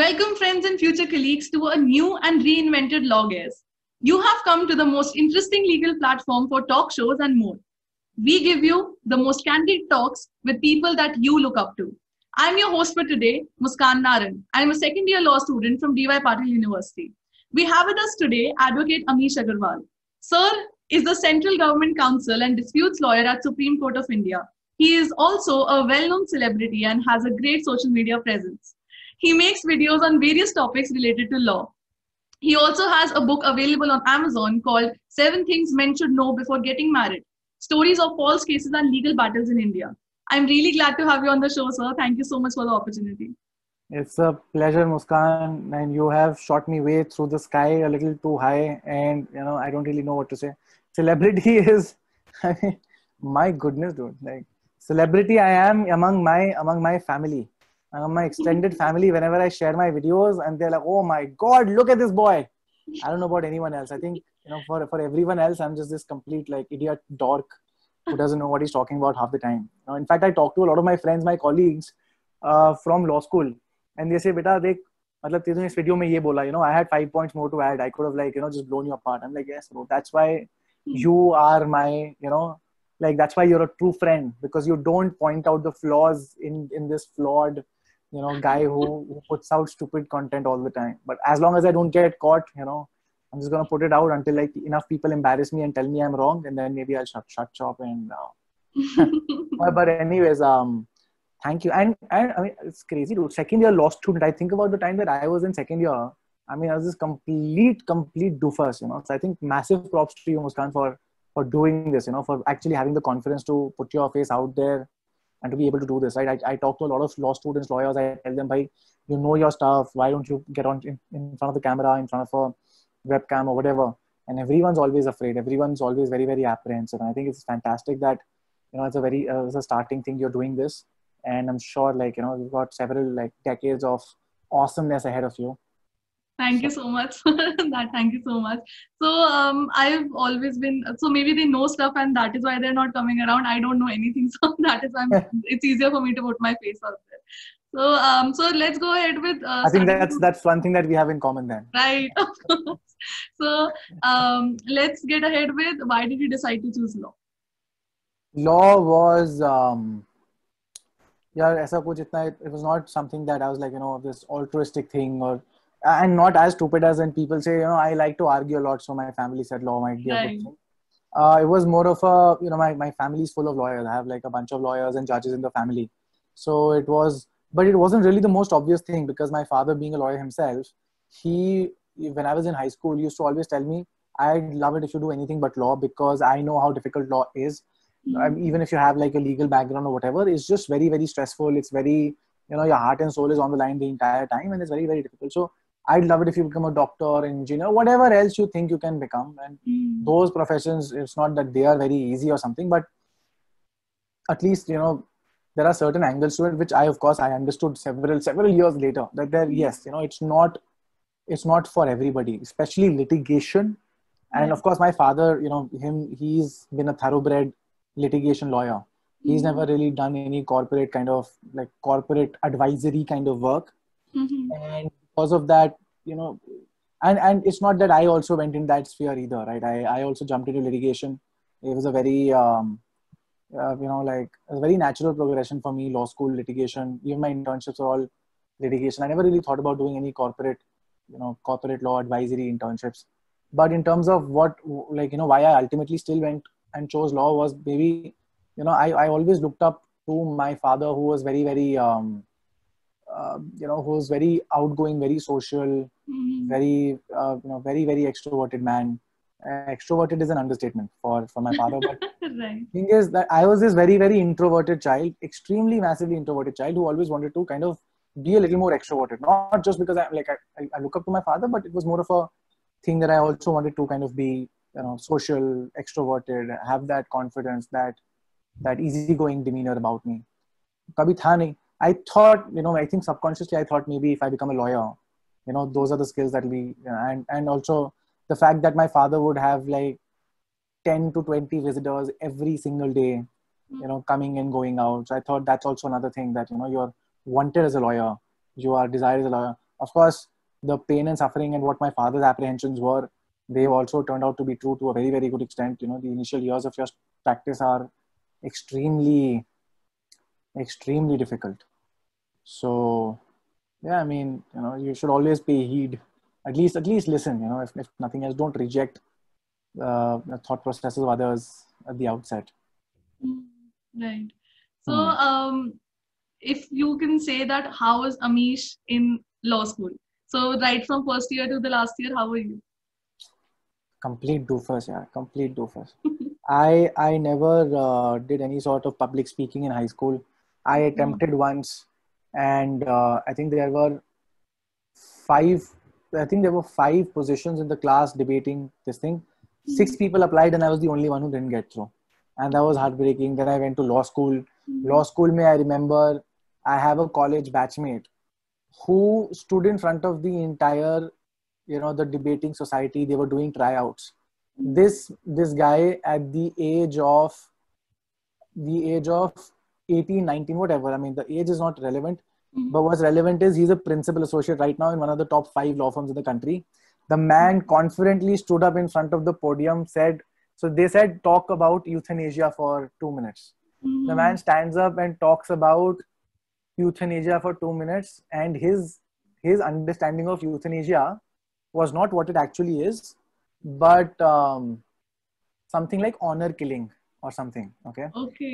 Welcome, friends and future colleagues, to a new and reinvented Law Gaze. You have come to the most interesting legal platform for talk shows and more. We give you the most candid talks with people that you look up to. I'm your host for today, Muskan Naran. I'm a second year law student from DY Patil University. We have with us today Advocate Amish Agarwal. Sir is the Central Government Counsel and Disputes Lawyer at Supreme Court of India. He is also a well-known celebrity and has a great social media presence. He makes videos on various topics related to law. He also has a book available on Amazon called Seven Things Men Should Know Before Getting Married: Stories of False Cases and Legal Battles in India. I'm really glad to have you on the show, sir. Thank you so much for the opportunity. It's a pleasure, Muskan, and you have shot me way through the sky a little too high, and I don't really know what to say. Celebrity is, I mean, my goodness, dude. Like celebrity, I am among my family, among my extended family. Whenever I share my videos, and they're like, "Oh my God, look at this boy." I don't know about anyone else. I think for everyone else, I'm just this complete like idiot dork who doesn't know what he's talking about half the time. In fact, I talk to a lot of my friends, my colleagues from law school. And they say, beta, देख, मतलब तेरे इस video में ये बोला, I had 5 points more to add. I could have just blown you apart. I'm like, yes, bro, that's why you are my, that's why you're a true friend, because you don't point out the flaws in this flawed, guy who puts out stupid content all the time. But as long as I don't get caught, I'm just gonna put it out until like enough people embarrass me and tell me I'm wrong, and then maybe I'll shut shop and. But anyways, thank you. And I mean, it's crazy, dude. Second year law student. I think about the time that I was in second year. I mean, I was this complete doofus, So I think massive props to you, Muskan, for doing this, for actually having the confidence to put your face out there and to be able to do this, right? I talk to a lot of law students, lawyers. I tell them, bhai, you know your stuff. Why don't you get on in front of the camera, in front of a webcam or whatever? And everyone's always afraid. Everyone's always very, very apprehensive. And I think it's fantastic that, it's a starting thing. You're doing this. And I'm sure you've got several decades of awesomeness ahead of you. Thank you so much for that. Thank you so much. So I've always been, so maybe they know stuff and that is why they're not coming around. I don't know anything. So that is why it's easier for me to put my face out there. So let's go ahead with. I think that's one thing that we have in common then. Right. So let's get ahead with, why did you decide to choose law? Law was, it was not something that I was like, this altruistic thing, or and not as stupid as when people say, I like to argue a lot, so my family said law might be a good thing. It was more of a, my family is full of lawyers. I have like a bunch of lawyers and judges in the family. So it wasn't really the most obvious thing, because my father, being a lawyer himself, when I was in high school, he used to always tell me, I'd love it if you do anything but law, because I know how difficult law is. Even if you have like a legal background or whatever, it's just very, very stressful. It's very, your heart and soul is on the line the entire time, and it's very, very difficult. So I'd love it if you become a doctor, engineer, whatever else you think you can become. And those professions, it's not that they are very easy or something, but at least, there are certain angles to it, which I understood several years later, that yes, it's not for everybody, especially litigation. And of course, my father, he's been a thoroughbred litigation lawyer. He's never really done any corporate kind of corporate advisory kind of work. And because of that, and it's not that I also went in that sphere either, right? I also jumped into litigation. It was a very, a very natural progression for me, law school, litigation. Even my internships are all litigation. I never really thought about doing any corporate law advisory internships. But in terms of what, why I ultimately still went and chose law was maybe, I always looked up to my father, who was very, very, who was very outgoing, very social, very, very, very extroverted man. Extroverted is an understatement for my father. But right. Thing is that I was this very, very introverted child, extremely massively introverted child, who always wanted to kind of be a little more extroverted. Not just because I look up to my father, but it was more of a thing that I also wanted to kind of be, social, extroverted, have that confidence, that easygoing demeanor about me. Kabhi tha nahi. I thought, I think subconsciously I thought maybe if I become a lawyer, those are the skills that will be, and also the fact that my father would have like 10 to 20 visitors every single day, coming and going out. So I thought that's also another thing, that, you're wanted as a lawyer, you are desired as a lawyer. Of course, the pain and suffering and what my father's apprehensions were, they've also turned out to be true to a very, very good extent. You know, the initial years of your practice are extremely, extremely difficult. So, yeah, I mean, you know, you should always pay heed. At least listen. You know, if nothing else, don't reject the thought processes of others at the outset. Right. So, if you can say that, how was Amish in law school? So, right from first year to the last year, how were you? Complete doofus, yeah, complete doofus. I never did any sort of public speaking in high school. I attempted once, and I think there were five. I think there were five positions in the class debating this thing. Six people applied, and I was the only one who didn't get through, and that was heartbreaking. Then I went to law school. Law school, I remember I have a college batchmate who stood in front of the entire, you know, the debating society. They were doing tryouts. This guy at the age of 18, 19, whatever, I mean, the age is not relevant, but what's relevant is he's a principal associate right now in one of the top 5 law firms in the country. The man confidently stood up in front of the podium, said, so they said, talk about euthanasia for 2 minutes. The man stands up and talks about euthanasia for 2 minutes, and his understanding of euthanasia was not what it actually is, but something like honor killing or something. Okay.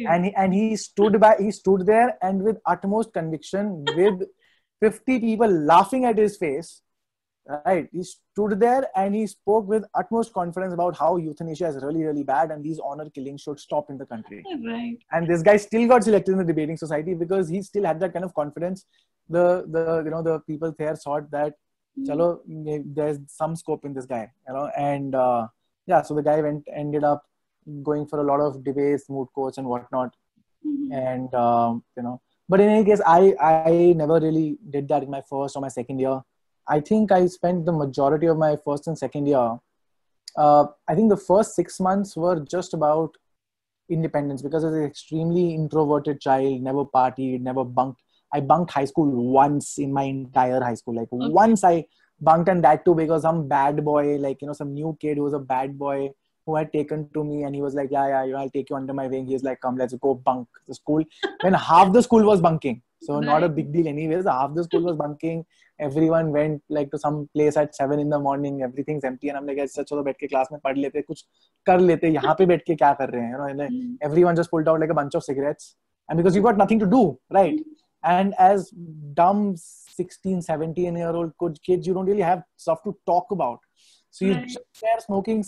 And he stood there, and with utmost conviction, with 50 people laughing at his face, right, he stood there and he spoke with utmost confidence about how euthanasia is really, really bad and these honor killings should stop in the country. Right. And this guy still got selected in the debating society because he still had that kind of confidence. The people there thought that chalo, there's some scope in this guy, you know. And so the guy ended up going for a lot of debates, moot courts and whatnot. And but in any case, I never really did that in my first or my second year. I think I spent the majority of my first and second year. I think the first 6 months were just about independence, because I was an extremely introverted child, never partied, never bunked. I bunked high school once in my entire high school. Like once I bunked, and that too because some bad boy, like, you know, some new kid who was a bad boy who had taken to me, and he was like, yeah, I'll take you under my wing. He's like, come, let's go bunk the school. When half the school was bunking. So not a big deal anyways. Half the school was bunking. Everyone went like to some place at 7 in the morning. Everything's empty. And I'm like, अच्छा चलो बैठ के class में पढ़ लेते, कुछ कर लेते, यहाँ पे बैठ के क्या कर रहे हैं? You know, and then everyone just pulled out like a bunch of cigarettes. And because you've got nothing to do, right? And as dumb 16, 17-year-old kids, you don't really have stuff to talk about. So you just there smoking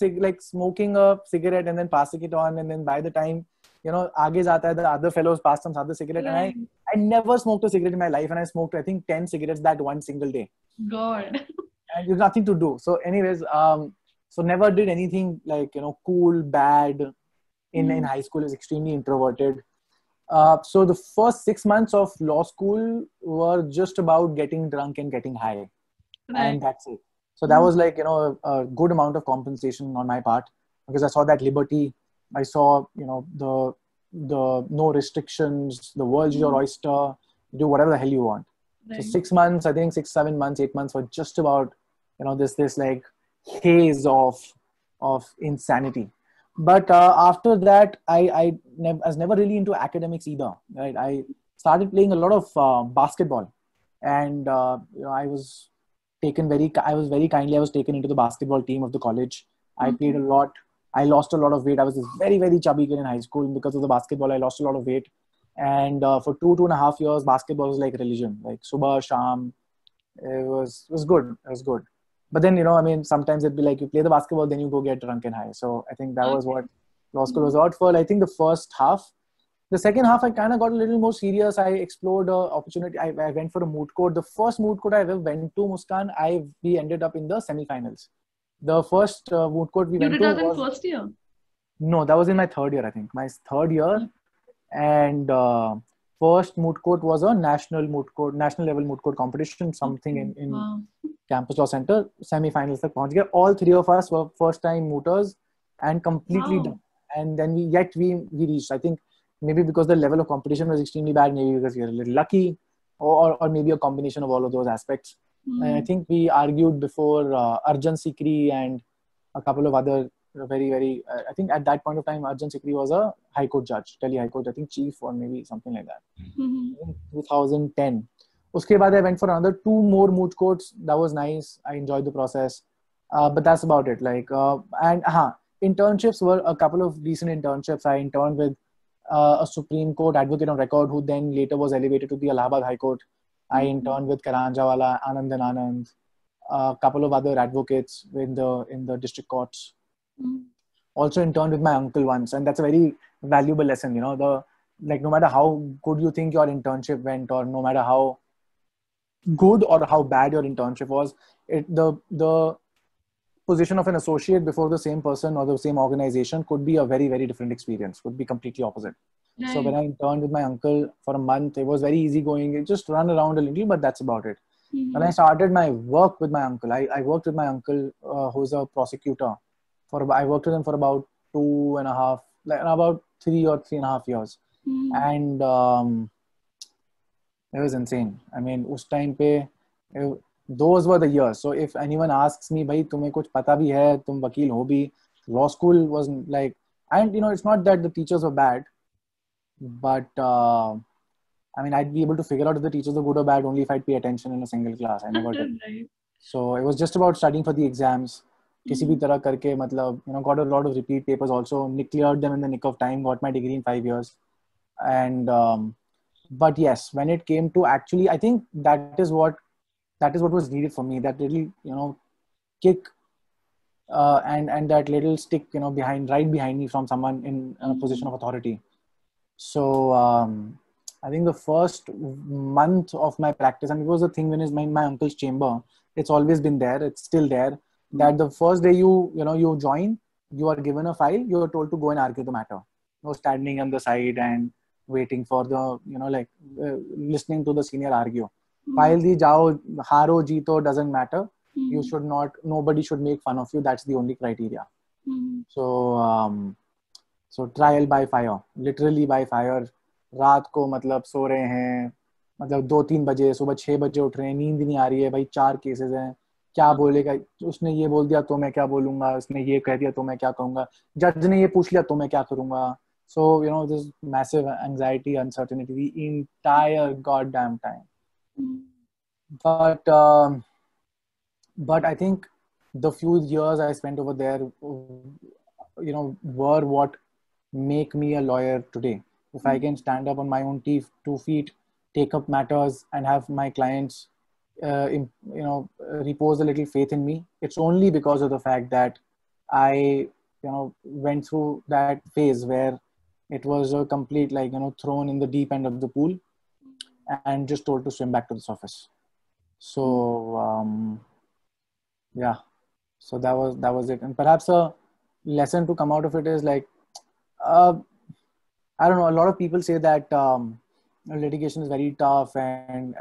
a cigarette and then passing it on, and then by the time, you know, aage jata hai, the other fellows pass some other cigarette. And I never smoked a cigarette in my life, and I smoked, I think, 10 cigarettes that one single day. God. And there's nothing to do. So anyways, so never did anything like, you know, cool, bad in high school. Is extremely introverted. So the first 6 months of law school were just about getting drunk and getting high. And that's it. So that was like, you know, a good amount of compensation on my part, because I saw that liberty. I saw, you know, the no restrictions, the world's your oyster, do whatever the hell you want. So 6 months, I think 6, 7 months, 8 months were just about, you know, this like haze of insanity. But after that, I was never really into academics either. Right? I started playing a lot of basketball, and you know, I was very kindly taken into the basketball team of the college. I played a lot. I lost a lot of weight. I was this very, very chubby kid in high school. Because of the basketball, I lost a lot of weight. And for 2.5 years, basketball was like religion, like subah, sham. It was good. It was good. But then, you know, I mean, sometimes it'd be like you play the basketball, then you go get drunk and high. So I think that was what law school was out for. I think the first half. The second half, I kind of got a little more serious. I explored opportunity. I went for a moot court. The first moot court I ever went to, Muskan, we ended up in the semi-finals. The first moot court we went to. You did that in first year? No, that was in my third year, I think. My third year. And first moot court was a national level moot court competition, something in Campus Law Center. Semi-finals tak pahunch gaye. All three of us were first-time mooters and completely done. And then we reached, I think, maybe because the level of competition was extremely bad, maybe because we were a little lucky, or maybe a combination of all of those aspects. And I think we argued before Arjun Sikri and a couple of other very, very, I think at that point of time, Arjun Sikri was a High Court judge, Delhi High Court, I think chief or maybe something like that. In 2010. Uske baad I went for another 2 more moot courts. That was nice. I enjoyed the process. But that's about it. Internships were a couple of decent internships. I interned with a Supreme Court advocate on record who then later was elevated to the Allahabad High Court. I interned with Karanjawala, Anandan Anand, a couple of other advocates in the district courts. Also interned with my uncle once, and that's a very valuable lesson. No matter how good you think your internship went, or no matter how good or how bad your internship was, the position of an associate before the same person or the same organization could be a very, very different experience, could be completely opposite. Right. So when I interned with my uncle for a month, it was very easygoing. It just run around a little, but that's about it. When I started my work with my uncle, I worked with my uncle who's a prosecutor. I worked with him for about 2.5, about 3 or 3.5 years. And it was insane. I mean, us time pe, those were the years. So if anyone asks me, bhai, tumhe kuch pata bhi hai, tum vakil ho bhi, law school was like, and it's not that the teachers were bad, but I mean, I'd be able to figure out if the teachers were good or bad only if I'd pay attention in a single class. I never did. Right. So it was just about studying for the exams. Kisi bhi tarah karke, got a lot of repeat papers also, cleared them in the nick of time, got my degree in 5 years. And, but yes, when it came to actually, I think that is what was needed for me, that little, kick and that little stick, right behind me from someone in a position of authority. So I think the first month of my practice, and it was a thing when it's my uncle's chamber, it's always been there, it's still there, that the first day you join, you are given a file, you are told to go and argue the matter. No standing on the side and waiting for the, listening to the senior argue. File di jao, haro, jeeto, doesn't matter. You should not, nobody should make fun of you. That's the only criteria. So trial by fire, literally by fire. रात को मतलब सो रहे हैं, मतलब 2-3 बजे, सुबह 6 बजे उठ रहे हैं, नींद नहीं आ रही है भाई, 4 केसेस हैं, क्या बोलेगा, उसने ये बोल दिया तो मैं क्या बोलूंगा, उसने ये कह दिया तो मैं क्या कहूंगा, जज ने ये पूछ लिया तो मैं क्या करूंगा. So this massive anxiety, uncertainty the entire goddamn time. But I think the few years I spent over there, were what make me a lawyer today. If I can stand up on my own 2 feet, take up matters, and have my clients, repose a little faith in me, it's only because of the fact that I, went through that phase where it was a complete, thrown in the deep end of the pool and just told to swim back to the surface. So, yeah. So that was it. And perhaps a lesson to come out of it is I don't know, a lot of people say that litigation is very tough and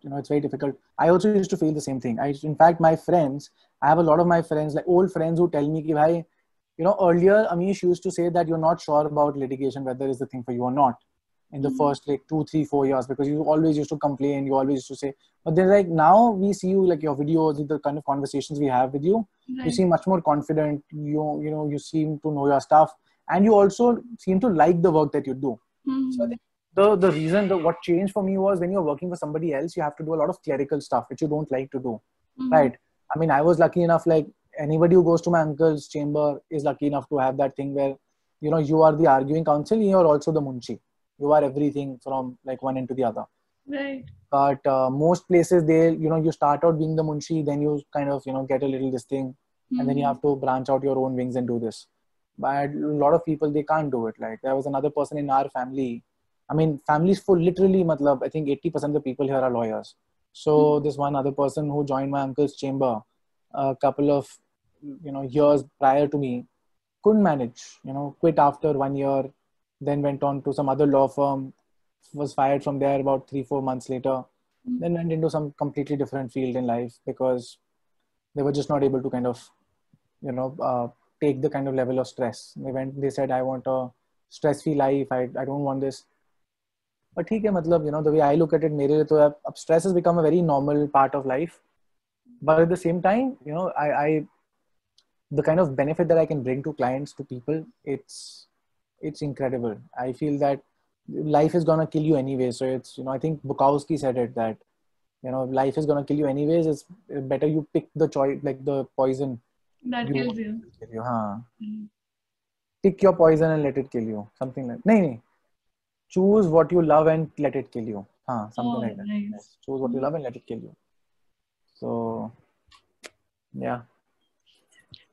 it's very difficult. I also used to feel the same thing. In fact, I have a lot of my friends, like old friends, who tell me ki bhai, earlier Amish used to say that you're not sure about litigation, whether it's the thing for you or not, in the first 2, 3, 4 years, because you always used to complain, you always used to say, but then now we see you, your videos, the kind of conversations we have with you, right. You seem much more confident, you seem to know your stuff, and you also seem to like the work that you do. So I think the reason, what changed for me was when you're working for somebody else, you have to do a lot of clerical stuff, which you don't like to do, right? I mean, I was lucky enough, anybody who goes to my uncle's chamber is lucky enough to have that thing where, you are the arguing counsel, you're also the munshi. You are everything from one end to the other. Right. But most places, you start out being the munshi, then you kind of, get a little this thing, and then you have to branch out your own wings and do this. But a lot of people, they can't do it. There was another person in our family. I mean, families full, literally, I think 80% of the people here are lawyers. So this one other person who joined my uncle's chamber a couple of, years prior to me, couldn't manage, quit after 1 year, then went on to some other law firm, was fired from there about 3-4 months later, then went into some completely different field in life because they were just not able to kind of, take the kind of level of stress. They said, I want a stress-free life. I don't want this. But the way I look at it, stress has become a very normal part of life. But at the same time, I the kind of benefit that I can bring to clients, to people, it's incredible. I feel that life is gonna kill you anyway. So it's, I think Bukowski said it, that life is gonna kill you anyways. It's better you pick the choice, like the poison That you kills want you. to kill you. Huh? Mm. Pick your poison and let it kill you. Something like, no. Choose what you love and let it kill you. Huh? Something Oh, like that. nice. Yes. Choose what you love and let it kill you. So yeah.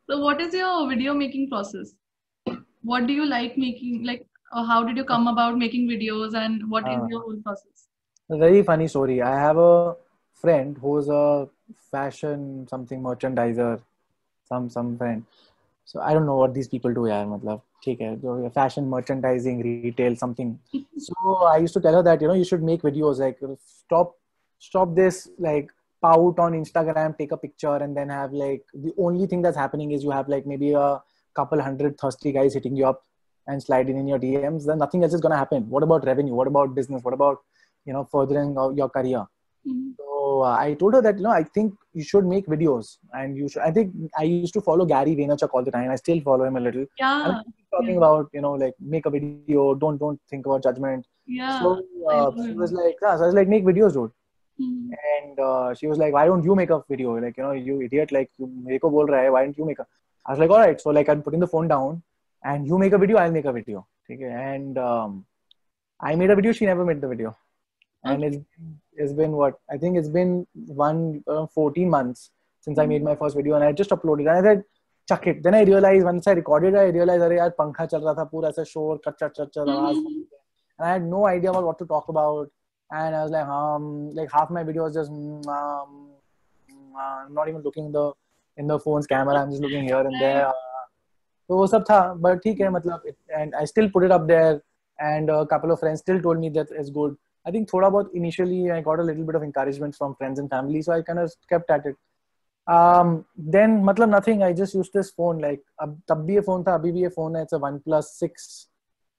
So, what is your video making process? What do you like making? Like, how did you come about making videos, and what is Uh, your whole process? a very funny story. I have a friend who's a fashion something merchandiser, some friend. So I don't know what these people do. Yeah, matlab, ठीक है, जो fashion merchandising, retail, something. So I used to tell her that you should make videos, like stop this like pout on Instagram, take a picture, and then have like the only thing that's happening is you have like maybe a couple hundred thirsty guys hitting you up and sliding in your DMs. Then nothing else is gonna happen. What about revenue? What about business? What about furthering your career? Mhm. So I told her that I think you should make videos, and you should. I think I used to follow Gary Vaynerchuk all the time. I still follow him a little, and Yeah, he's talking yeah, about like make a video, don't think about judgment. yeah. So I love she was him. like, yeah, so I was like, make videos, dude. Mhm. And she was like, why don't you make a video? Like you idiot, like you meko bol raha hai, why don't you make a? I was like, all right. So like I'm putting the phone down, and you make a video, I'll make a video. Okay, and I made a video. She never made the video, and Okay. it's been what I think it's been 14 months since I made Mhm. my first video, and I just uploaded. And I said, chuck it. Then I realized once I recorded, I realized अरे यार पंखा चल रहा था पूरा ऐसा शोर कच्चा चच्चा आवाज, Mhm. and I had no idea about what to talk about. And I was like half my video was just I'm not even looking in the phone's camera. I'm just looking here and Right. there. तो वो सब था, but ठीक है मतलब and I still put it up there, and a couple of friends still told me that it's good. I think थोड़ा बहुत initially I got a little bit of encouragement from friends and family, so I kind of kept at it. Then मतलब nothing, I just used this phone, like अब तब भी ये phone था, अभी भी ये phone है, it's a OnePlus 6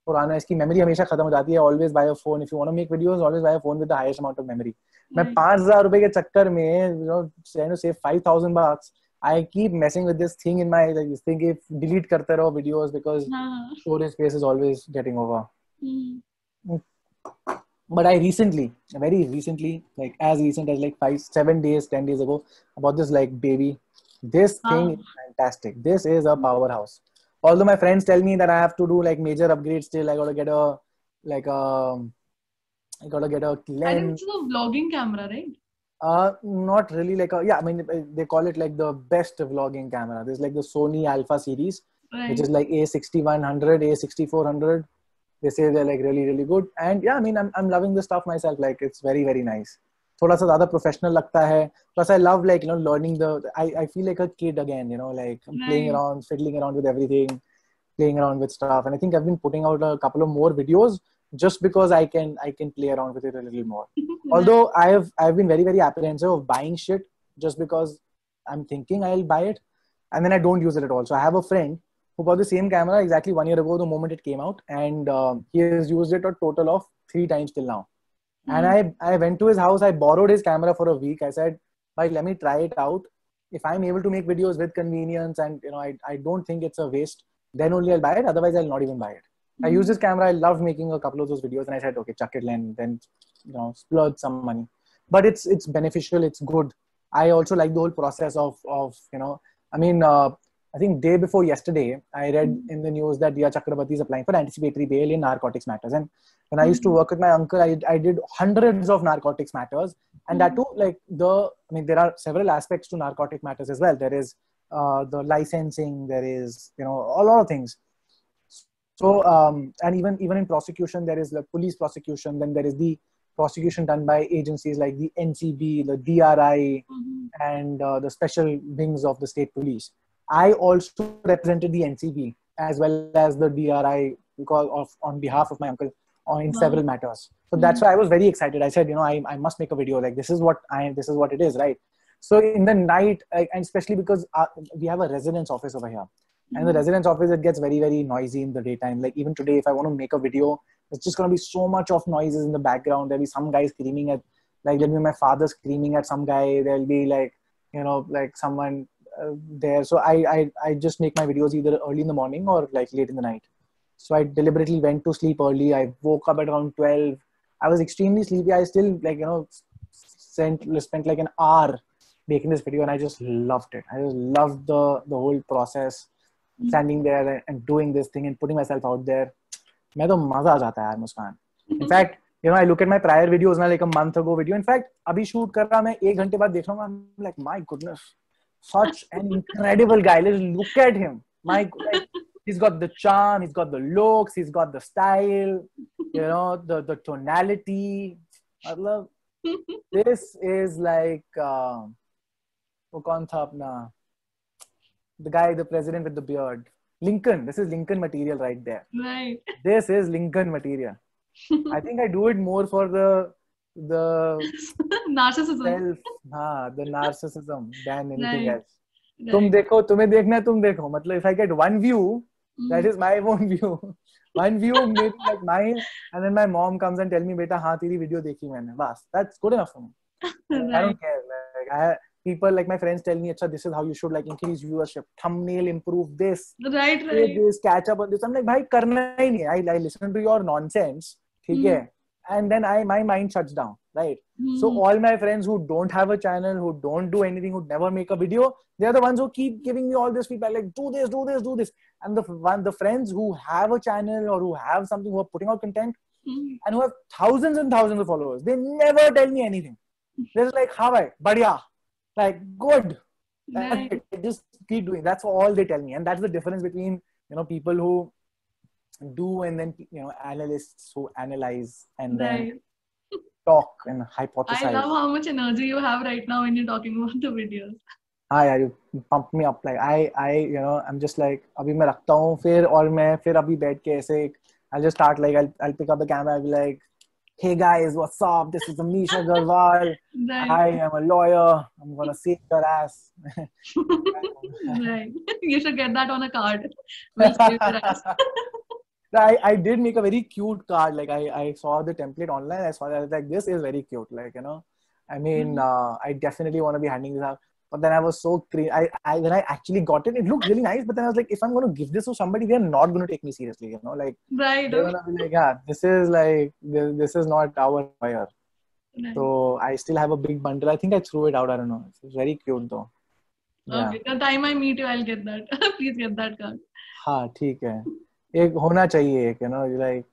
पुराना, इसकी मेमोरी हमेशा खत्म हो जाती है. Always buy a phone if you want to make videos, always buy a phone with the highest amount of memory. मैं Right. 5,000 रुपए के चक्कर में trying to save 5,000 bucks, I keep messing with this thing in my like this thing if delete करते रहो videos because हाँ. storage space is always getting over. Mhm. But I recently, very recently, like as recent as like 5, 7 days, 10 days ago, about this like baby. This thing Wow. is fantastic. This is a powerhouse. Although my friends tell me that I have to do like major upgrades still, I gotta get a like I gotta get a I think it's lens. a vlogging camera, right? Not really like a, yeah, I mean they call it like the best vlogging camera. There's like the Sony Alpha series, which Right. is like A6100, A6400. They say they're like really really good, and yeah, I mean I'm loving the stuff myself. Like it's very very nice. थोड़ा सा ज़्यादा professional लगता है. Plus I love like learning I feel like a kid again. Like I'm playing Right. around, fiddling around with everything, playing around with stuff, and I think I've been putting out a couple of more videos just because I can play around with it a little more. Right. Although I've been very very apprehensive of buying shit just because I'm thinking I'll buy it and then I don't use it at all. So I have a friend who bought the same camera exactly 1 year ago, the moment it came out, and he has used it a total of 3 times till now. And Mhm. I went to his house. I borrowed his camera for a week. I said, "Bhai, let me try it out. If I'm able to make videos with convenience and I don't think it's a waste, then only I'll buy it. Otherwise, I'll not even buy it." I used Mhm. this camera. I loved making a couple of those videos, and I said, "Okay, chuck it, then splurge some money." But it's beneficial. It's good. I also like the whole process of. I mean, I think day before yesterday, I read Mhm. in the news that Diya Chakrabarti is applying for anticipatory bail in narcotics matters. And when I used to Mhm. work with my uncle, I did hundreds of narcotics matters. And that Mhm. too, I mean, there are several aspects to narcotic matters as well. There is the licensing, there is, a lot of things. So, and even in prosecution, there is the police prosecution, then there is the prosecution done by agencies like the NCB, the DRI, Mhm. and the special wings of the state police. I also represented the NCB as well as the DRI because on behalf of my uncle in Wow. several matters. So that's Mhm. why I was very excited. I said, I must make a video. Like this is what it is, right? So in the night, and especially because we have a residence office over here, and the Mhm. residence office, it gets very very noisy in the daytime. Like even today, if I want to make a video, it's just going to be so much of noises in the background. There'll be some guy screaming at, like there'll be my father screaming at some guy. There'll be like like someone there. So I just make my videos either early in the morning or like late in the night. So I deliberately went to sleep early. I woke up at around 12. I was extremely sleepy. I still like, spent like an hour making this video, and I just loved it. I just loved the whole process, standing there and doing this thing and putting myself out there. मैं तो मजा आ जाता है यार मुस्कान. In fact, I look at my prior videos now, like a month ago video. In fact, अभी shoot कर रहा मैं 1 घंटे बाद देख रहा हूँ. I'm like, my goodness, such an incredible guy. Let's look at him. Like, he's got the charm, he's got the looks, he's got the style, the tonality. मतलब, this is like वो कौन था अपना, the guy, the president with the beard, Lincoln. This is Lincoln material right there. Right. This is Lincoln material. I think I do it more for the narcissism. The narcissism than anything Right. else. तुम देखो, तुम्हें देखना है, तुम देखो. मतलब if I get one view, that is my own view. One view maybe like mine, and then my mom comes and tell me, "Beta, हाँ तेरी video देखी मैंने." बस, that's good enough for me. Right. I don't care. Like people, like my friends tell me, "Acha, this is how you should like increase viewership, thumbnail, improve this, Right. this, catch up on this." I'm like, भाई करना ही नहीं. I listen to your nonsense, ठीक है? And then my mind shuts down, right? So all my friends who don't have a channel, who don't do anything, who never make a video, they are the ones who keep giving me all this feedback, like do this, do this, do this. And the friends who have a channel or who have something, who are putting out content and who have thousands and thousands of followers, they never tell me anything. They're just like, "Ha bhai, badhiya, like good." Right. I just keep doing. That's all they tell me, and that's the difference between people who do and then analysts who analyze and then talk and hypothesize. I love how much energy you have right now when you're talking about the videos. Yeah, you pump me up. Like I'm just like अभी मैं रखता हूँ फिर और मैं फिर अभी बैठ के ऐसे I'll just start like I'll pick up the camera. I'll be like, "Hey guys, what's up? This is Amisha Garwal. Right. I am a lawyer. I'm gonna save your ass." Right. You should get that on a card. We'll save your ass. I did make a very cute card. Like I saw the template online. I saw that I was like, this is very cute. Like, I mean, I definitely want to be handing this out. But then I was so when I actually got it, it looked really nice. But then I was like, if I'm going to give this to somebody, they're not going to take me seriously. Like, right. They're going to be like, yeah, this is not our fire. Right. So I still have a big bundle. I think I threw it out. I don't know. It's very cute though. Yeah. Okay. The time I meet you, I'll get that. Please get that card. हाँ ठीक है. एक होना चाहिए एक, like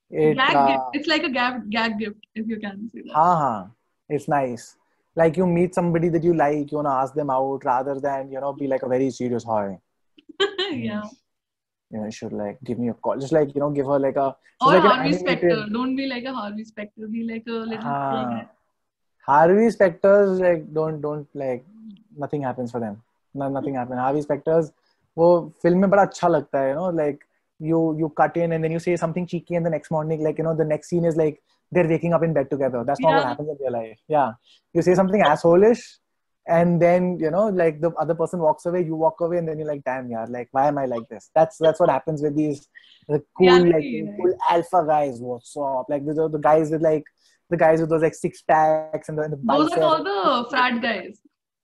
it, gag gift. It's like a gag gift, if you can see that. हाँ, it's nice. Like you meet somebody that you like, you want to ask them out rather than be like a very serious hi. Yeah. You should like give me a call. Just like give her like a. Or like Harvey Specter. Don't be like a Harvey Specter. Be like a little. Harvey Specters like don't like nothing happens for them. Nothing happens. Harvey Specters, वो film में बड़ा अच्छा लगता है, like. You cut in and then you say something cheeky and the next morning like the next scene is like they're waking up in bed together. That's not what happens in real life. Yeah, you say something assholeish and then like the other person walks away, you walk away, and then you're like, damn, yeah, like why am I like this? That's what happens with these cool cool alpha guys. What's up? Like the guys with like the guys with those like six packs and the those are all the frat guys.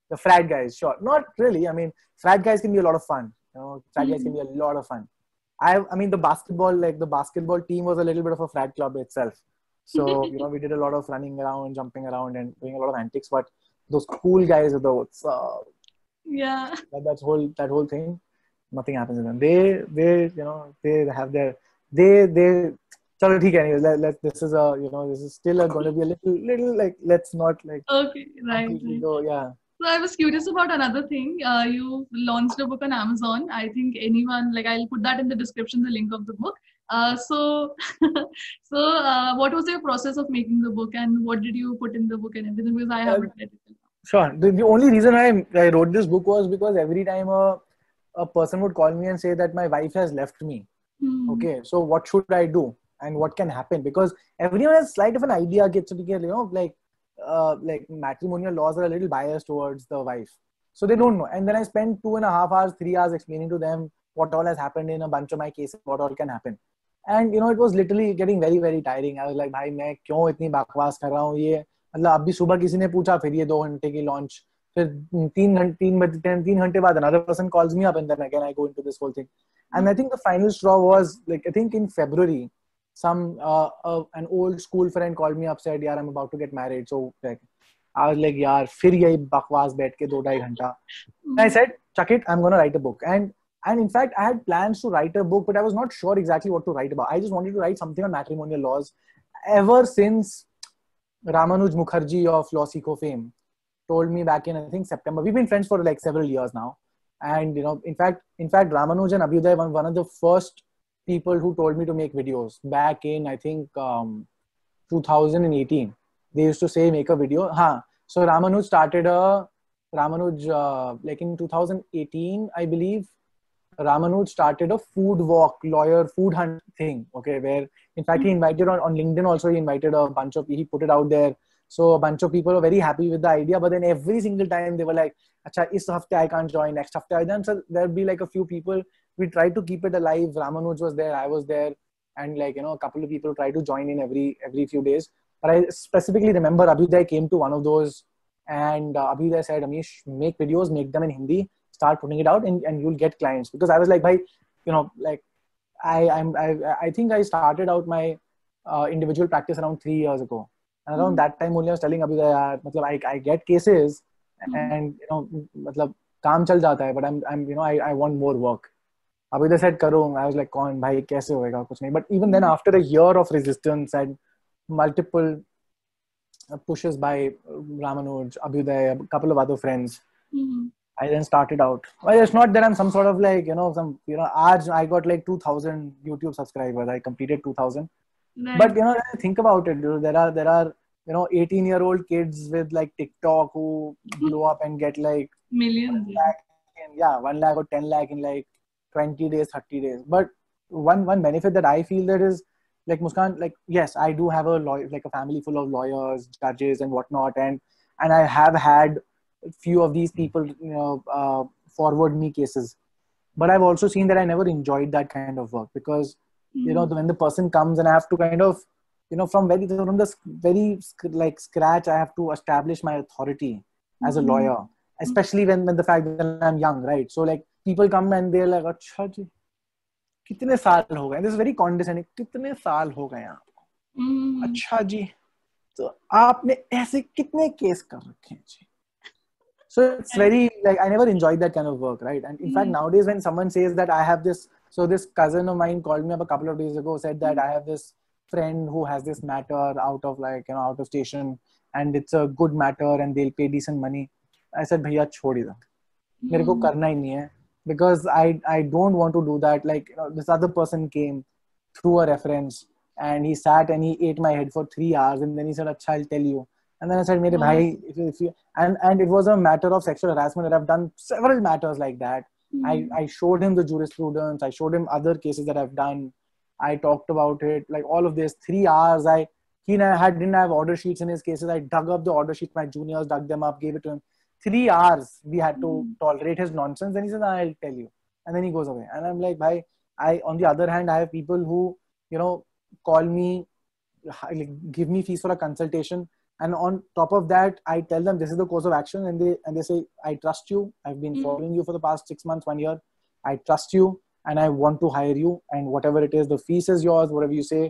The frat guys, sure. Not really. I mean, frat guys can be a lot of fun. Frat guys can be a lot of fun. I mean the basketball team was a little bit of a frat club itself. So we did a lot of running around, jumping around, and doing a lot of antics. But those cool guys with the what's up? Yeah. That whole thing, nothing happens to them. They have their they. So anyways, this is still going to be a little like let's not like. Okay, right. Go, yeah. So I was curious about another thing. You launched a book on Amazon. I think anyone, like I'll put that in the description, the link of the book. So what was your process of making the book and what did you put in the book and everything? Because I haven't read it. Sure. The only reason I wrote this book was because every time a person would call me and say that my wife has left me. Okay, so what should I do and what can happen? Because everyone has slight of an idea, like matrimonial laws are a little biased towards the wife. So they don't know. And then I spent 2.5 hours, 3 hours explaining to them what all has happened in a bunch of my cases, what all can happen. And it was literally getting very, very tiring. I was like, भाई मैं क्यों इतनी बकवास कर रहा हूँ ये मतलब अभी सुबह किसी ने पूछा फिर ये 2 घंटे की launch फिर 3 घंटे बाद another person calls me up, and then again I go into this whole thing. And I think the final straw was like, I think in February, an old school friend called me up, said, "यार, I'm about to get married." So like, I was like, "यार, फिर यही बकवास बैठ के 2-2.5 घंटा." I said, "Chuck it, I'm gonna write a book." And in fact, I had plans to write a book, but I was not sure exactly what to write about. I just wanted to write something on matrimonial laws. Ever since Ramanuj Mukherjee of Law Seco fame told me back in, I think, September. We've been friends for like several years now. And, in fact, Ramanuj and Abhyuday were one of the first people who told me to make videos back in, I think, 2018. They used to say, make a video. So Ramanuj like in 2018, I believe, Ramanuj started a food walk, food hunt thing. Okay, where in fact he invited on LinkedIn also, he invited a bunch of, he put it out there. So a bunch of people were very happy with the idea, but then every single time they were like, "Acha, is hafte I can't join, next hafte I." Then so there'd be like a few people. We tried to keep it alive. Ramanuj was there, I was there, and like, a couple of people tried to join in every few days. But I specifically remember Abhyuday came to one of those, and Abhyuday said, "Amish, make videos, make them in Hindi, start putting it out, and you'll get clients." Because I was like, "Bhai, like I think I started out my individual practice around 3 years ago." And around that time only I was telling Abhyuday, I get cases, and मतलब काम चल जाता है, but I want more work. Abhyuday said, "करो." I was like, "कौन भाई, कैसे होएगा, कुछ नहीं." But even then, after a year of resistance and multiple pushes by Ramanuj, Abhyuday, a couple of other friends, I then started out. Well, it's not that I'm some sort of like, I got like 2,000 YouTube subscribers. I completed 2,000. Right. But think about it. There are 18-year-old kids with like TikTok who blow up and get like millions. 1 lakh or 10 lakh in like 20 days, 30 days. But one benefit that I feel that is like, Muskan, like, yes, I do have a family full of lawyers, judges, and whatnot, and I have had a few of these people forward me cases. But I've also seen that I never enjoyed that kind of work, because when the person comes and I have to kind of from the very like scratch, I have to establish my authority as a lawyer, especially when the fact that I'm young, right? So like people come and they're like, "अच्छा जी, कितने साल हो गए?" This is very condescending. "कितने साल हो गए आपको?" "अच्छा जी, तो आपने ऐसे कितने केस कर रखे हैं जी?" So it's very like, I never enjoyed that kind of work, right? And in fact, nowadays when someone says that I have this, so this cousin of mine called me up a couple of days ago, said that I have this friend who has this matter out of like, out of station, and it's a good matter and they'll pay decent money. I said, "Bhaiya, chhod hi do. मेरे को करना ही नहीं है." Because I don't want to do that. Like, this other person came through a reference and he sat and he ate my head for 3 hours, and then he said, "Acha, I'll tell you." And then I said, "Mere bhai, if you," and it was a matter of sexual harassment, that I've done several matters like that. I showed him the jurisprudence. I showed him other cases that I've done. I talked about it, like all of this. 3 hours. He didn't have order sheets in his cases. I dug up the order sheets. My juniors dug them up, gave it to him. 3 hours we had to tolerate his nonsense. Then he says, "I'll tell you," and then he goes away. And I'm like, "Bhai, on the other hand, I have people who call me, like, give me fees for a consultation, and on top of that, I tell them this is the course of action, and they say, "I trust you. I've been following you for the past 6 months, 1 year. I trust you, and I want to hire you, and whatever it is, the fees is yours, whatever you say,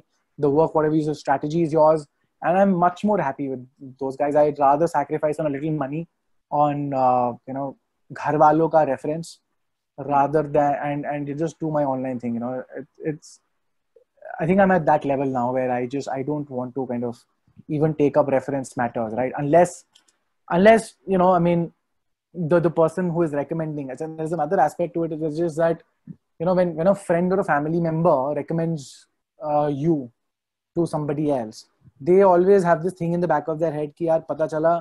the work, whatever you say, strategy is yours." And I'm much more happy with those guys. I'd rather sacrifice on a little money on ghar walon ka reference, rather than and just do my online thing. It's I think I'm at that level now where I don't want to kind of even take up reference matters, right? Unless I mean, the person who is recommending it. And there's another aspect to it. It's just that when a friend or a family member recommends you to somebody else, they always have this thing in the back of their head कि यार पता चला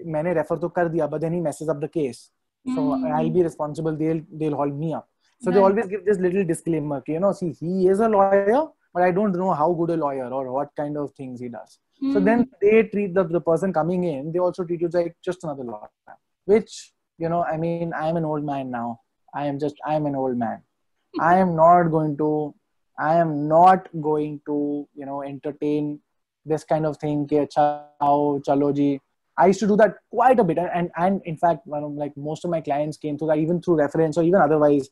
मैंने refer तो कर दिया, but then he messes up the case, so I'll be responsible. They'll hold me up. So they always give this little disclaimer, see, he is a lawyer, but I don't know how good a lawyer or what kind of things he does. So then they treat the person coming in, they also treat you like just another lawyer, which, I mean, I'm an old man now. I'm an old man. I am not going to, entertain this kind of thing. Ki, "Acha, aao, chalo ji, I used to do that quite a bit, and in fact, like most of my clients came through that, even through reference or even otherwise.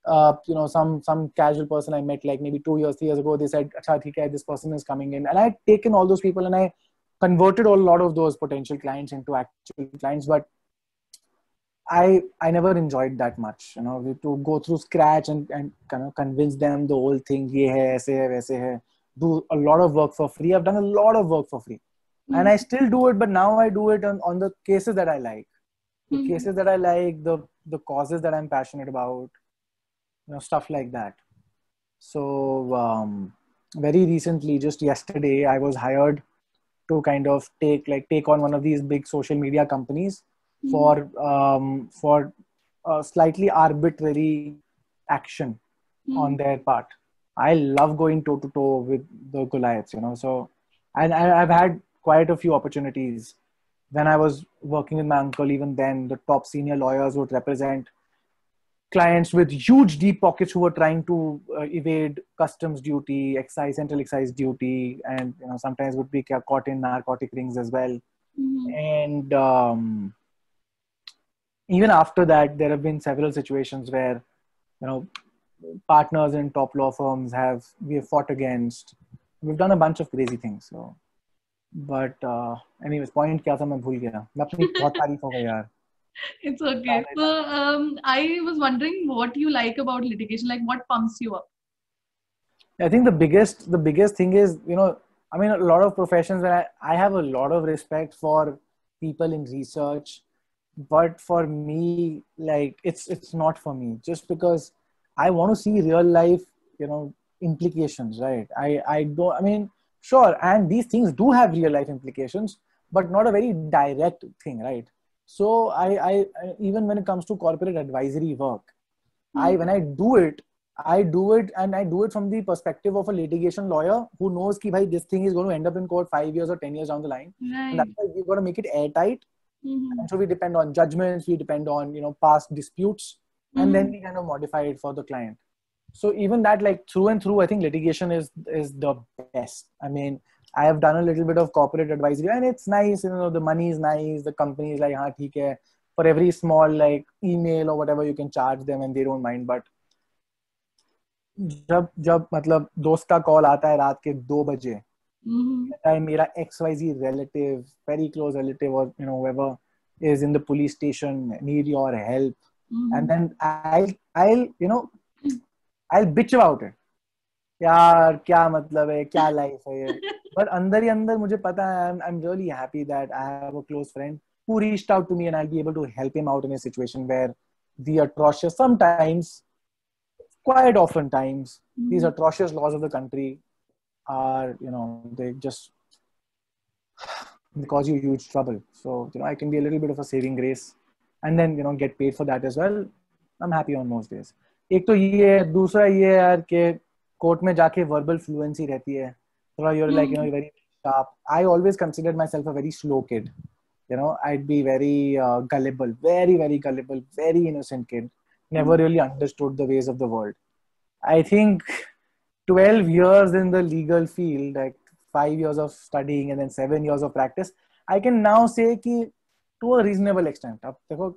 Some casual person I met like maybe 2 years, 3 years ago, they said, "Acha, theek hai, this person is coming in," and I had taken all those people and I converted a lot of those potential clients into actual clients, but I never enjoyed that much, to go through scratch and kind of convince them the whole thing, ye hai, aise hai, waise hai, do a lot of work for free. I've done a lot of work for free. And I still do it, but now I do it on the cases that I like. The cases that I like, the causes that I'm passionate about, stuff like that. So very recently, just yesterday, I was hired to kind of take on one of these big social media companies for a slightly arbitrary action on their part. I love going toe to toe with the Goliaths, So, and I've had quite a few opportunities. When I was working with my uncle, even then, the top senior lawyers would represent clients with huge deep pockets who were trying to evade customs duty, central excise duty, and sometimes would be caught in narcotic rings as well. And even after that, there have been several situations where partners in top law firms we have fought against. We've done a bunch of crazy things. So, but anyways, point क्या था मैं भूल गया. मैं अपनी बहुत तारीफ हो गई यार. It's okay. So I was wondering what you like about litigation, like what pumps you up. I think the biggest thing is, I mean, a lot of professions where I have a lot of respect for people in research, but for me, like it's not for me, just because I want to see real life, implications, right? I don't, I mean, sure, and these things do have real life implications, but not a very direct thing, right? So I even when it comes to corporate advisory work, when I do it and I do it from the perspective of a litigation lawyer who knows कि भाई this thing is going to end up in court 5 years or 10 years down the line. Right. And that's why we've got to make it airtight. And so we depend on judgments, we depend on, past disputes, and then we kind of modify it for the client. So even that, like through and through, I think litigation is the best. I mean, I have done a little bit of corporate advisory and it's nice, the money is nice, the company is like, हाँ ठीक है, for every small like email or whatever you can charge them and they don't mind. But जब मतलब दोस्त का call आता है रात के 2 बजे, मेरा XYZ relative, very close relative, or whoever is in the police station, need your help, and then I'll bitch about it. यार क्या मतलब है, क्या लाइफ है ये. But अंदर ही अंदर मुझे पता है, I'm really happy that I have a close friend who reached out to me and I'll be able to help him out in a situation where the atrocious, sometimes, quite often times, these atrocious laws of the country are, they just cause you huge trouble. So, I can be a little bit of a saving grace and then, get paid for that as well. I'm happy on most days. एक तो ये है, दूसरा ये है यार कि court में जाके verbal fluency रहती है. थोड़ा you're like, you're very sharp. I always considered myself a very slow kid. I'd be very gullible, very, very gullible, very innocent kid. Never really understood the ways of the world. I think 12 years in the legal field, like 5 years of studying and then 7 years of practice, I can now say कि to a reasonable extent. अब देखो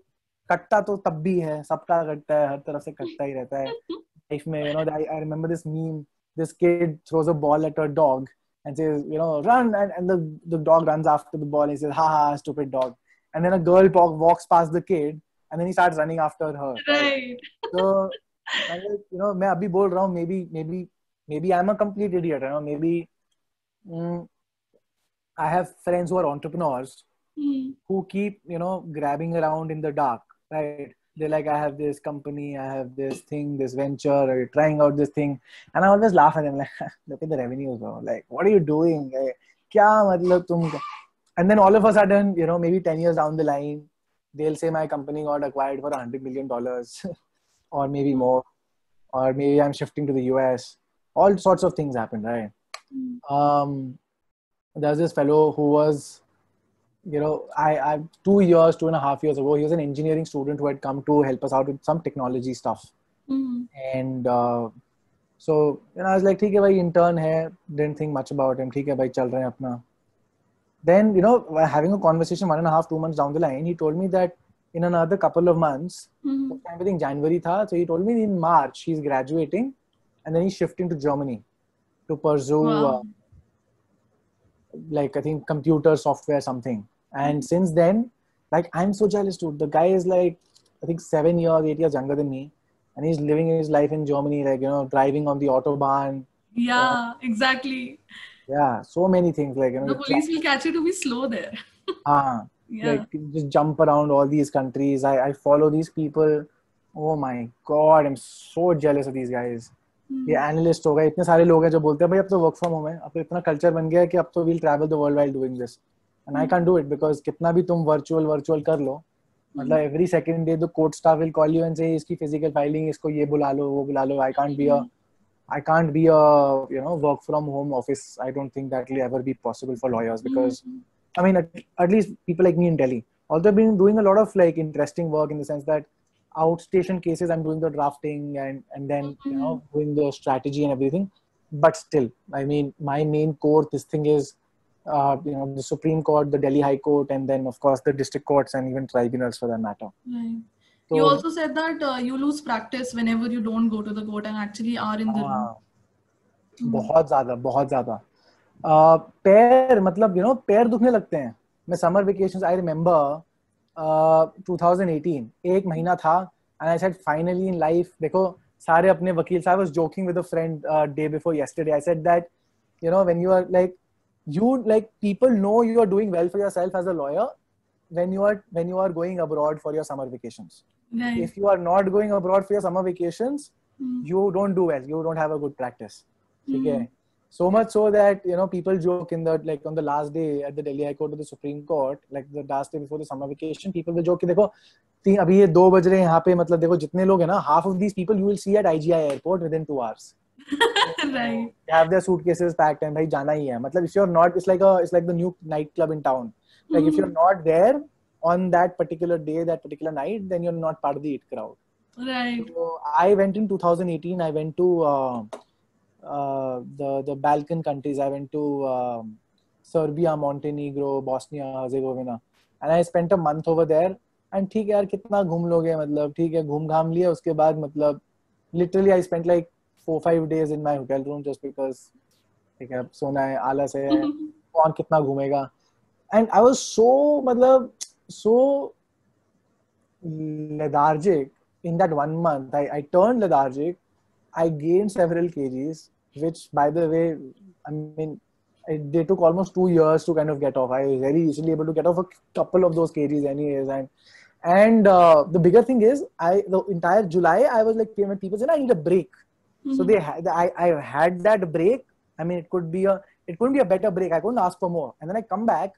कट्टा तो तब भी है, सबका कट्टा है, हर तरफ से कट्टा ही रहता है लाइफ में. I remember this meme. This kid throws a ball at a dog and says, run, and the dog runs after the ball and he says, ha ha, stupid dog. And then a girl walks past the kid and then he starts running after her. Right. So, मैं अभी बोल रहा हूँ, maybe I'm a complete idiot. Maybe I have friends who are entrepreneurs who keep, grabbing around in the dark, right? They're like, I have this company, I have this thing, this venture, or you're trying out this thing. And I always laugh at them, like, look at the revenues, bro. Like, what are you doing? Kya matlab tum? And then all of a sudden, maybe 10 years down the line, they'll say my company got acquired for $100 million or maybe more, or maybe I'm shifting to the US. All sorts of things happen, right? There's this fellow who was, I 2.5 years ago, he was an engineering student who had come to help us out with some technology stuff. And so, I was like, ठीक है भाई, intern है, didn't think much about him, ठीक है भाई, चल रहे हैं अपना. then, having a conversation 1.5, 2 months down the line, he told me that in another couple of months, I think January tha, so he told me in March he's graduating and then he's shifting to Germany to pursue Wow. like I think computer software something. And since then, like I'm so jealous, dude. The guy is like I think 7 years, 8 years younger than me, and he's living his life in Germany, like driving on the autobahn. Yeah, exactly. Yeah, so many things like The police will catch you to be slow there. Yeah. like just jump around all these countries. I follow these people. Oh my god, I'm so jealous of these guys. ये analyst हो गए, इतने सारे लोग हैं जो बोलते हैं भाई अब तो वर्क फ्रॉम होम है, अब तो इतना कल्चर बन गया है कि अब तो we'll travel the world while doing this, and I can't do it because कितना भी तुम वर्चुअल कर लो, मतलब every second day the court staff will call you and say इसकी फिजिकल फाइलिंग, इसको ये बुला लो वो बुला लो. I can't be a work from home office. I don't think that will ever be possible for lawyers because I mean at least people like me in Delhi. Although I've been doing a lot of like interesting work in the sense that outstation cases I'm doing the drafting and then doing the strategy and everything. But still, I mean my main core this thing is the Supreme Court, the Delhi High Court, and then of course the district courts and even tribunals for that matter. Right. So, you also said that you lose practice whenever you don't go to the court and actually are in the room. बहुत ज्यादा पैर मतलब पैर दुखने लगते हैं. मैं summer vacations I remember 2018 एक महीना था and I said finally in life, देखो सारे अपने वकील साहब, I was joking with a friend day before yesterday. I said that when you are like people know you are doing well for yourself as a lawyer when you are going abroad for your summer vacations. Right. If you are not going abroad for your summer vacations, you don't do well. You don't have a good practice. Okay. So much so that people joke in the like on the last day at the Delhi High Court or the Supreme Court, like the last day before the summer vacation, people will joke कि देखो अभी ये 2 बज रहे हैं यहाँ पे, मतलब देखो जितने लोग हैं ना, half of these people you will see at IGI airport within 2 hours. Right. They have their suitcases packed and भाई जाना ही है. मतलब if you're not, it's like the new nightclub in town. Like if you're not there on that particular day, that particular night, then you're not part of the IT crowd. Right. So I went in 2018. I went to the Balkan countries. I went to Serbia, Montenegro, Bosnia, Herzegovina, and I spent a month over there. And ठीक है यार, कितना घूम लोगे, मतलब ठीक है घूम घाम लिया, उसके बाद मतलब literally I spent like 4-5 days in my hotel room just because ठीक है सोना है, आलस है, कौन कितना घूमेगा. And I was so lethargic in that 1 month. I turned lethargic. I gained several kgs, which by the way, I mean, they took almost 2 years to kind of get off. I was very easily able to get off a couple of those kgs anyways. And the bigger thing is, the entire July, I was like, when people said, I need a break. So I had that break. I mean, it couldn't be a better break. I couldn't ask for more. And then I come back,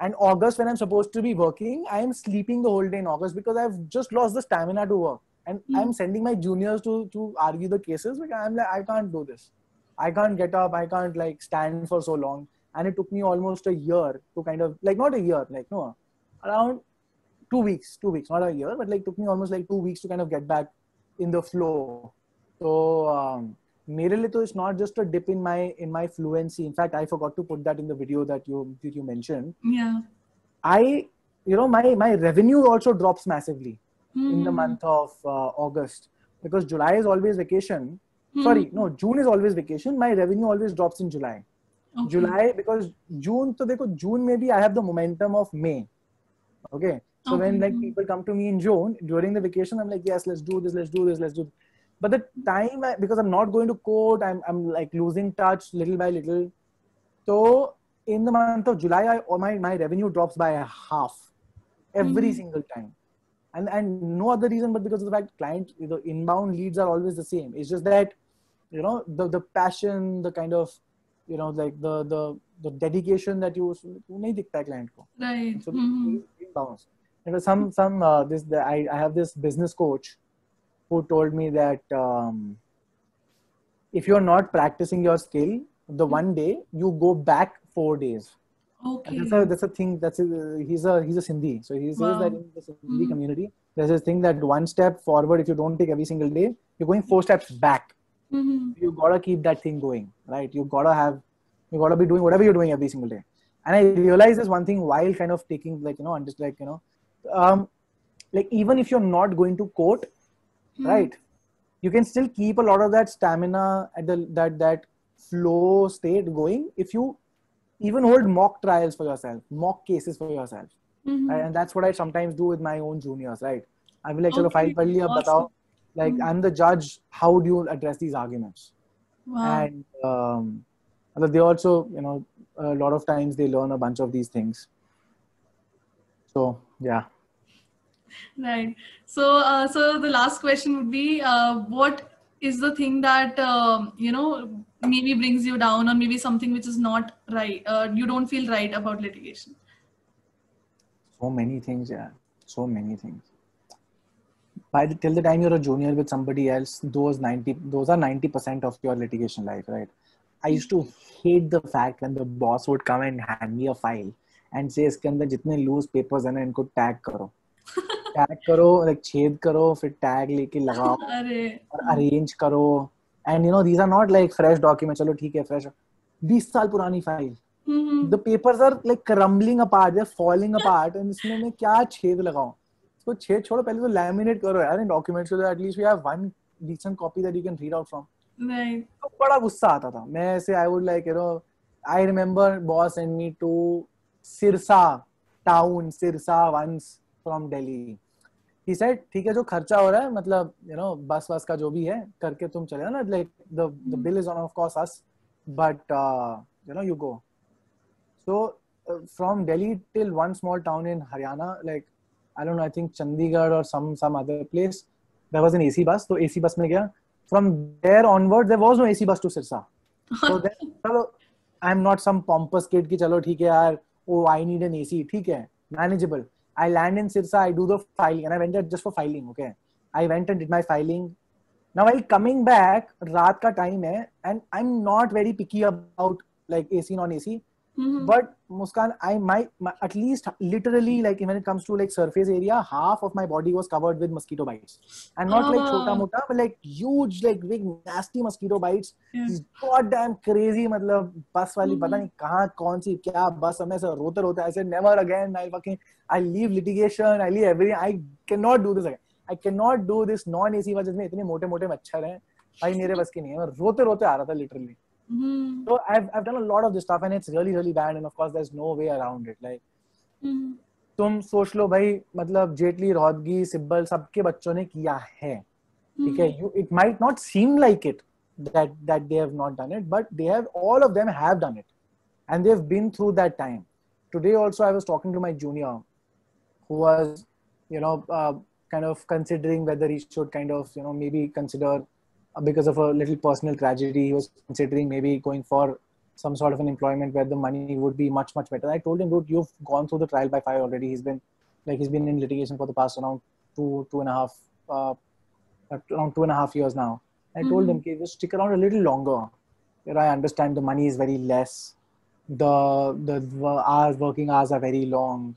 and August, when I'm supposed to be working, I am sleeping the whole day in August because I've just lost the stamina to work. And I'm sending my juniors to argue the cases. Like I'm like, I can't do this. I can't get up. I can't like stand for so long. And it took me almost a year to kind of like, not a year, like no, around 2 weeks, not a year, but like took me almost like 2 weeks to kind of get back in the flow. So मेरे लिए तो it's not just a dip in my fluency. In fact, I forgot to put that in the video that you mentioned. Yeah. My revenue also drops massively in the month of August because July is always vacation. Sorry, no, June is always vacation. My revenue always drops in July. Okay. July, because June, so देखो June maybe I have the momentum of May. Okay. So when like people come to me in June during the vacation, I'm like, yes, let's do this. But the time, because I'm not going to court, I'm like losing touch little by little. So in the month of July, my revenue drops by half every single time. And no other reason but because of the fact the inbound leads are always the same. It's just that, the passion, the kind of, like the dedication that you nahi dikhta client ko. Right. So inbounds. I have this business coach who told me that if you're not practicing your skill, the one day you go back 4 days. Okay. That's a thing. He's a Sindhi, so he says that in the Sindhi community, there's this thing that 1 step forward, if you don't take every single day, you're going 4 steps back. You gotta keep that thing going, right? You gotta be doing whatever you're doing every single day. And I realized this one thing while kind of taking like, just like, like even if you're not going to court, right, you can still keep a lot of that stamina at that flow state going if you even hold mock trials for yourself, mock cases for yourself. Right? And that's what I sometimes do with my own juniors, right? I will like, chalo file pad liya, batao. Like I'm the judge. How do you address these arguments? Wow. And they also, a lot of times they learn a bunch of these things. So yeah. Right. So the last question would be, what is the thing that maybe brings you down, or maybe something which is not right? You don't feel right about litigation. So many things, yeah. So many things. Till the time you're a junior with somebody else, those are 90% of your litigation life, right? I used to hate the fact when the boss would come and hand me a file and say, इसके अंदर जितने loose papers हैं ना, इनको tag करो, like छेद करो, फिर tag लेके लगाओ, और arrange करो. And these are not like fresh documents. चलो ठीक है, fresh 20 साल पुरानी file. The papers are like crumbling apart, they're falling apart, and इसमें मैं क्या छेद लगाऊं? तो छेद छोड़ो, पहले तो laminate करो यार इन documents, so that at least we have one decent copy that you can read out from. Right. तो बड़ा गुस्सा आता था. मैं ऐसे I would like, I remember boss sent me to Sirsa town, Sirsa once from Delhi. He said, ठीक है, जो खर्चा हो रहा है, मतलब बस का जो भी है करके तुम चले ना, like the bill is on of course us, but you go. So from Delhi till one small town in Haryana, like I don't know, I think Chandigarh or some other place, there was an AC bus. So AC bus में गया. From there onward, there was no AC bus to Sirsa. So then, I'm not some pompous kid कि चलो ठीक है यार, oh I need an AC, ठीक है, manageable. I land in Sirsa, I do the filing, and I went there just for filing. Okay, I went and did my filing. Now while coming back, रात का time है, and I'm not very picky about like AC non-AC. But Muskan, my at least literally, like when it comes to like surface area, half of my body was covered with mosquito bites, and not like chota mota, but like huge, like big nasty mosquito bites. These goddamn crazy, मतलब bus वाली पता नहीं कहाँ कौन सी क्या bus हमें से रोते रोते. I said never again. I leave litigation. I leave everything. I cannot do this again. I cannot do this non-AC बस जिसमें इतने मोटे मोटे मच्छर हैं. भाई मेरे बस की नहीं है. मैं रोते रोते आ रहा था literally. So I've done a lot of this stuff, and it's really really bad, and of course there's no way around it. Like तुम सोच लो भाई, मतलब जेटली, रोहतगी, सिब्बल सबके बच्चों ने किया है, ठीक है. It might not seem like it that they have not done it, but all of them have done it, and they've been through that time. Today also I was talking to my junior who was kind of considering whether he should kind of maybe consider, because of a little personal tragedy, he was considering maybe going for some sort of an employment where the money would be much much better. I told him, dude, you've gone through the trial by fire already. He's been in litigation for the past around two and a half years now. I told him, okay, just stick around a little longer. I understand the money is very less, the working hours are very long,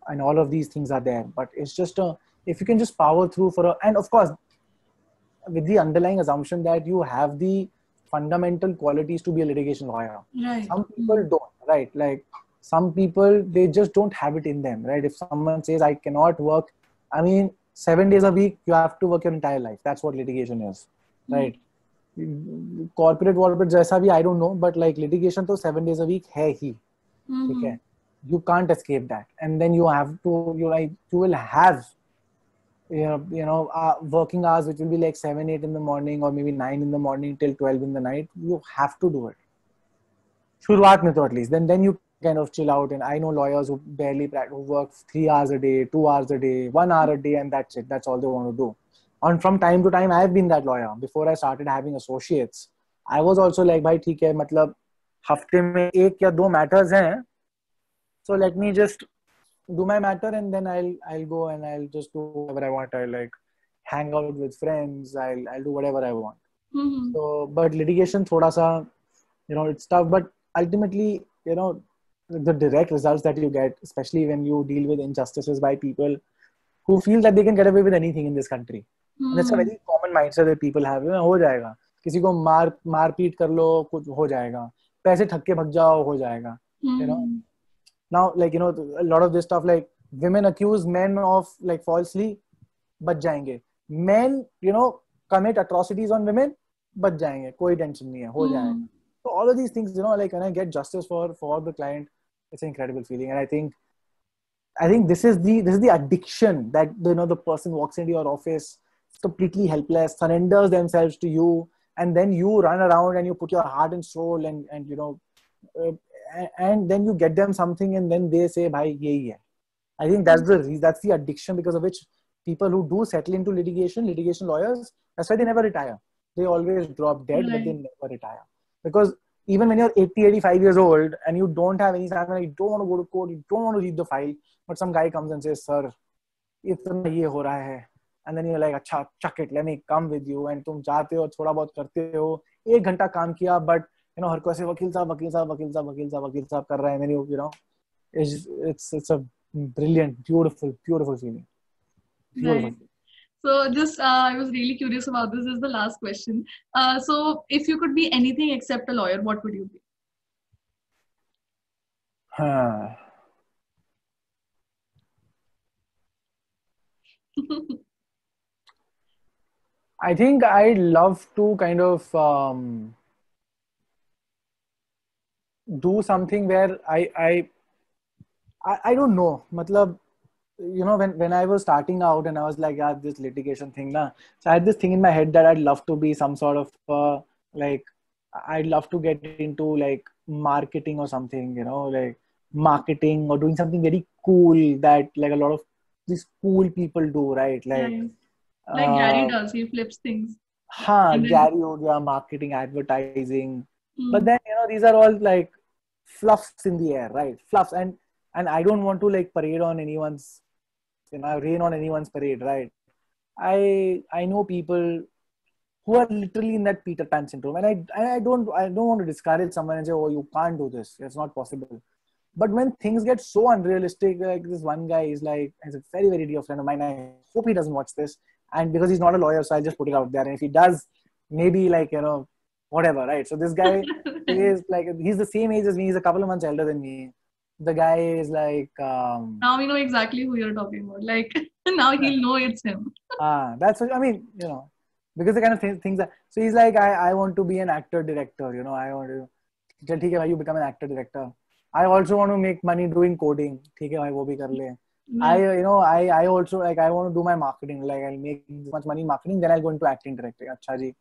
and all of these things are there, but it's just if you can just power through and of course with the underlying assumption that you have the fundamental qualities to be a litigation lawyer. Right. Some people don't, right? Like some people, they just don't have it in them, right? If someone says, I cannot work, 7 days a week, you have to work your entire life. That's what litigation is, right? Corporate jaisa bhi, I don't know, but like litigation to 7 days a week hai hi. Okay? You can't escape that. And then you have to, you will have working hours which will be like 7, 8 in the morning, or maybe 9 in the morning till 12 in the night. You have to do it. Shuruaat mein to at least. Then you kind of chill out. And I know lawyers who barely practice, who work 3 hours a day, 2 hours a day, 1 hour a day, and that's it. That's all they want to do. And from time to time, I've been that lawyer. Before I started having associates, I was also like, bhai, theek hai, matlab, hafte mein 1 ya 2 matters hain. So let me just do my matter, and then I'll go and I'll just do whatever I want. I'll like hang out with friends. I'll do whatever I want. So, but litigation, thoda sa, it's tough. But ultimately, the direct results that you get, especially when you deal with injustices by people who feel that they can get away with anything in this country. And that's a very common mindset that people have. हो जाएगा. किसी को मार पीट कर लो, कुछ हो जाएगा. पैसे ठग के भग जाओ, हो जाएगा. Now, like, you know, a lot of this stuff, like women accuse men of like falsely, बच जाएंगे. Men, you know, commit atrocities on women, बच जाएंगे, कोई टेंशन नहीं है, हो जाएगा. Hmm. So all of these things, you know, like when I get justice for the client, it's an incredible feeling. And I think this is the addiction that, you know, the person walks into your office completely helpless, surrenders themselves to you, and then you run around and you put your heart and soul and you know, uh, and then you get them something and then they say, "Bhai, yehi hai." I think that's the addiction because of which people who do settle into litigation lawyers, that's why they never retire. They always drop dead, but they Right. never retire. Because even when you're 80, 85 years old and you don't have any stamina, you don't want to go to court, you don't want to read the file, but some guy comes and says, "Sir, इतना ये हो रहा है." And then you're like, अच्छा, chuck it, let me come with you. And तुम जाते हो, थोड़ा बहुत करते हो, 1 घंटा काम किया, but you know, हर कोई ऐसे वकील साहब, वकील साहब, वकील साहब, वकील साहब, वकील साहब कर रहा है. And then you know, it's a brilliant, beautiful feeling. Beautiful. Right. So just I was really curious about this. This is the last question. So if you could be anything except a lawyer, what would you Huh. be? I think I'd love to kind of do something where I don't know. Matlab, you know, when I was starting out and I was like, yeah, this litigation thing, na. So I had this thing in my head that I'd love to be some sort of like, I'd love to get into like marketing or something, you know, like marketing or doing something very cool that like a lot of these cool people do, right? Like, Nice. Like Gary uh, does, he flips things. हाँ, And then, Gary हो गया, marketing, advertising. But hmm, then, you know, these are all like fluffs in the air, right? Fluffs. And I don't want to like parade on anyone's, you know, rain on anyone's parade, right? I know people who are literally in that Peter Pan syndrome. And I don't want to discourage someone and say, "Oh, you can't do this. It's not possible." But when things get so unrealistic, like this one guy is like, he's a very, very dear friend of mine. I hope he doesn't watch this. And because he's not a lawyer, so I'll just put it out there. And if he does, maybe like, you know, whatever, right? So this guy is like, he's the same age as me. He's a couple of months elder than me. The guy is like, now we know exactly who you're talking about. Like now he'll know it's him. that's what I mean, you know, because the kind of things that, so he's like, I want to be an actor director, you know, I want to, चल ठीक है भाई, you become an actor director. I also want to make money doing coding. ठीक है भाई, वो भी कर ले. Right. I also like, I want to do my marketing. Like I'll make this much money in marketing, then I'll go into acting directing. अच्छा जी.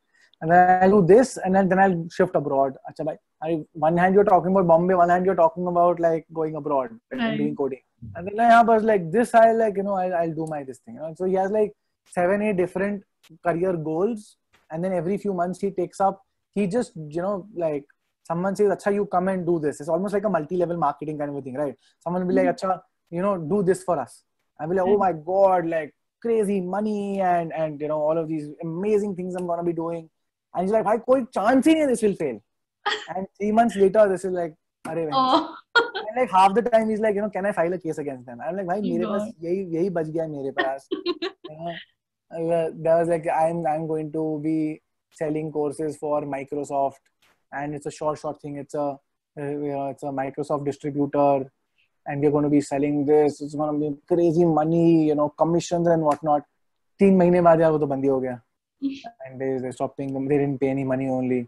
And then I'll do this, and then I'll shift abroad. अच्छा भाई, one hand you're talking about Bombay, one hand you're talking about like going abroad and doing Right. coding. And then I was like this, I like, you know, I'll do this thing. You know? So he has like 7-8 different career goals, and then every few months he just, you know, like someone says, "Acha, you come and do this." It's almost like a multi-level marketing kind of a thing, right? Someone will be like, "Acha, you know, do this for us." I'll be like, "Oh Right. my God, like crazy money and you know, all of these amazing things I'm gonna be doing." And he's like, "Bhai, koi chance hi nahi this will fail." And 3 months later, this is like, "Arey bhai." Oh And like half the time he's like, you know, "Can I file a case against them?" I'm like, "Bhai, mere paas God. yahi bach gaya mere paas." You know, that was like, I'm going to be selling courses for Microsoft, and it's a short thing. It's a it's a Microsoft distributor, and we're going to be selling this. It's going to be crazy money, you know, commissions and whatnot. 3 महीने बाद यार वो तो बंदी हो गया, and they stopped paying them. They didn't pay any money only.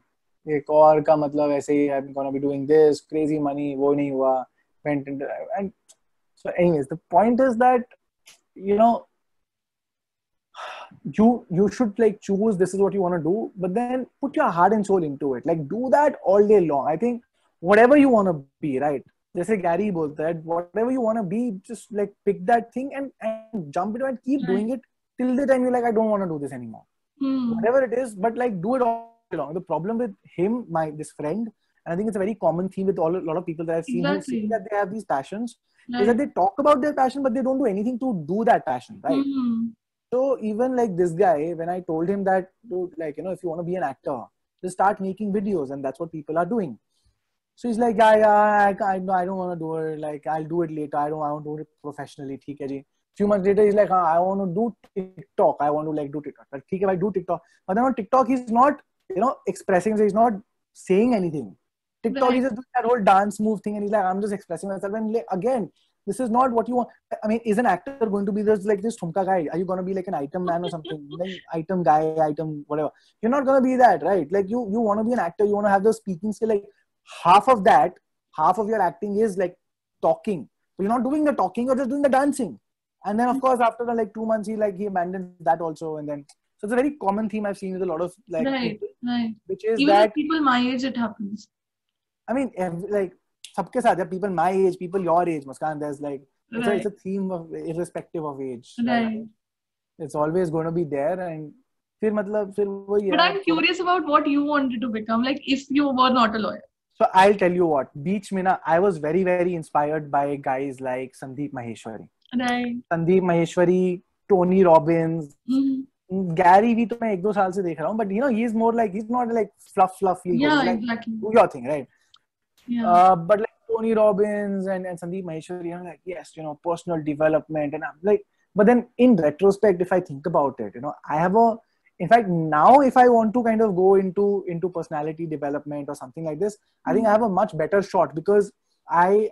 एक और का मतलब ऐसे ही, I'm going to be doing this crazy money, वो नहीं हुआ. Went into, and so anyways, the point is that, you know, you should like choose this is what you want to do, but then put your heart and soul into it. Like do that all day long. I think whatever you want to be, right? जैसे Gary बोलता है, whatever you want to be, just like pick that thing and jump into it and keep Right. doing it till the time you're like, I don't want to do this anymore. Hmm. Whatever it is, but like do it all day long. The problem with him, this friend, and I think it's a very common theme with a lot of people that I've seen who say Exactly. that they have these passions, is that Right. they talk about their passion, but they don't do anything to do that passion, right? Hmm. So even like this guy, when I told him that, dude, like, you know, if you want to be an actor, just start making videos, and that's what people are doing. So he's like, I don't want to do it. Like, I'll do it later. I want to do it professionally. ठीक है जी. Few months later, he's like, I want to do TikTok. I want to like do TikTok. But ठीक है, I do TikTok. But then on TikTok, he's not, you know, expressing. He's not saying anything. TikTok, Right. he's just doing that whole dance move thing, and he's like, I'm just expressing myself. And like, again, this is not what you want. I mean, is an actor going to be this like this thumka guy? Are you going to be like an item man or something? Like item guy, item whatever. You're not going to be that, right? Like you want to be an actor. You want to have the speaking skill. Like half of your acting is like talking. But you're not doing the talking. You're just doing the dancing. And then of course after like 2 months, he abandoned that also. And then so it's a very common theme I've seen with a lot of like Right. people, Right. which is Even with that people my age, it happens. I mean, like सबके साथ है, people my age, people your age, Muskan. There's like it's Right. a theme of irrespective of age. Right. It's always going to be there, and फिर वही But है I'm थोड़ा. curious about what you wanted to become, like if you were not a lawyer. So I'll tell you what, beach में ना, I was very very inspired by guys like Sandeep Maheshwari. Right. Sandeep Maheshwari, Tony Robbins, Mm-hmm. Gary भी तो मैं 1-2 साल से देख रहा हूँ, but you know he's not like fluff feel good. Yeah, He's like, exactly. do your thing, right? Yeah. But like Tony Robbins and Sandeep Maheshwari, I'm like, yes, you know, personal development, and I'm like, but then in retrospect, if I think about it, you know, in fact, now if I want to kind of go into personality development or something like this, I think I have a much better shot because I